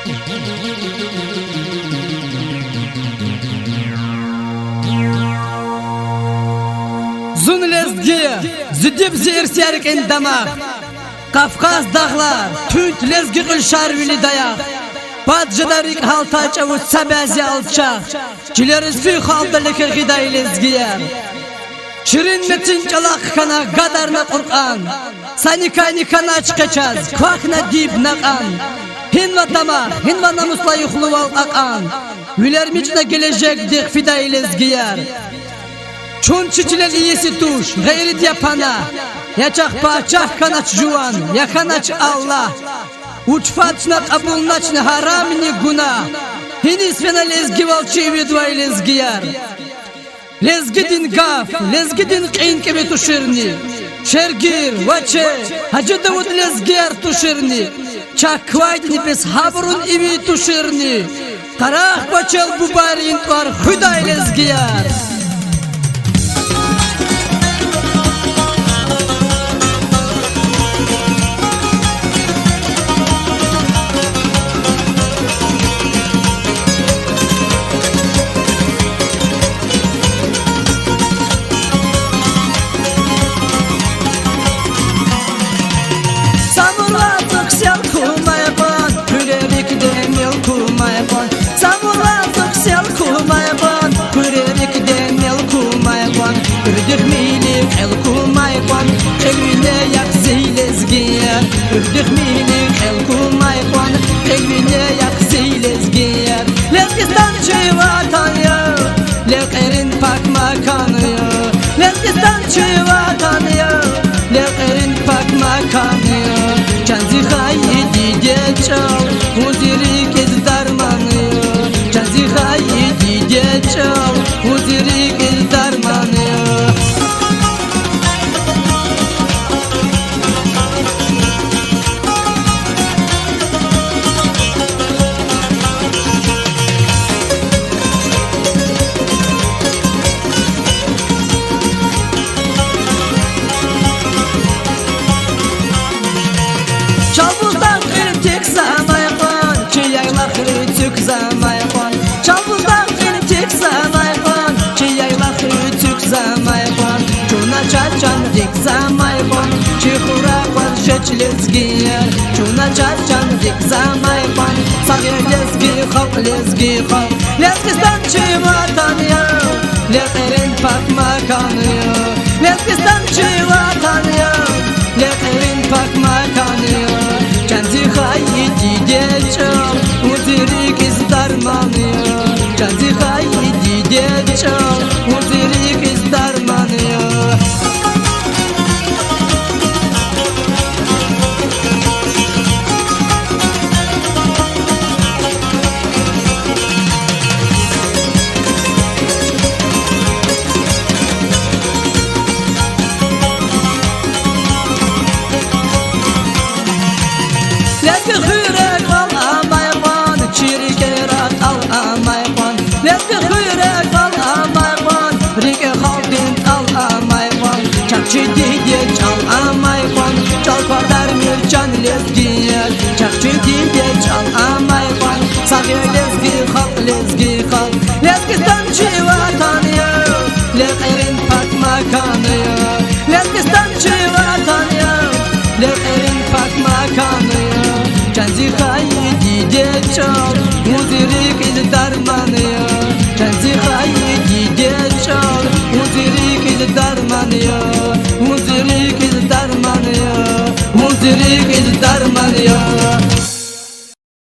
Zun lezgi, zidib zirserik indamak. Kafkas dağlar, tünt lezgi gülşar vili dayak. Badjadarik haltaç avut sabezi alçak. Cilerisi haldalıkı giday lezgiyer. Şirin metin çalak kana gadarna Kur'an. Sanikani kana çıkacağız, kvakna dib nakan. Hinva tamar, hinva namusla yuhluval akan. Mülermicine gelecekdik fiday lezgiyer. Çun çiçilen iyisi tuş, gayret yapana. Yaçak paçak kanaç juan, yakanaç Allah. Uçfaçna kabulnaçna haramini guna. Hinis fena lezgi valçı vidvay lezgiyar. Lezgidin gaf, lezgidin qin kebe tuşirni. Şergir, vaçe, hacı davud lezgiyar tuşirni. Çakvaydini pes habrun ivi tuşirni. Tarah paçal bubarin var huday lezgiyar. Ürdük minik elkum ayqon, elmine yakzi lezgiyer. Lezgistan çivatan ya, leqerin pak makanı ya. Lezgistan çivatan ya, leqerin pak makanı ya. Canzi hayi dide çal, muziri kez darmanı ya. Canzi hayi dide çal, muziri kez darmanı ya. Çavuzdan kritik zamayqon, çiyaylar kritik zamayqon. Çavuzdan kritik zamayqon, çiyaylar kritik zamayqon. Çuna çaçan dik zamayqon, çixura qarşıç lezgiyer. Çuna çaçan dik zamayqon, sağır lezgi xalq lezgi xalq. Lezgistan çivatan ya, leqerin pak makanı ya. Lezgistan çivatan ya, leqerin pak makanı ya. Canzi hayi dide çal, muzirik izdarmanı ya. Canzi hayi dide çal, muzirik izdarmanı ya. Lezgi hürek al amayqon, çirikerat al amayqon. Lezgi hürek al amayqon, rike halkin al amayqon. Çakçı dide çal amayqon, çal pardar mürcan lezgiyer. Çakçı dide çal amayqon, sağır lezgi halk lezgi halk. Lezgistan çivatan ya, leqerin pak makanı ya. Lezgistan çivatan ya, leqerin pak makanı ya. Canzi hayi dide çal, muzirik il darmanı ya. Canzi hayi dide çal, muzirik il darmanı ya. Muzirik il darmanı ya, muzirik il darmanı ya.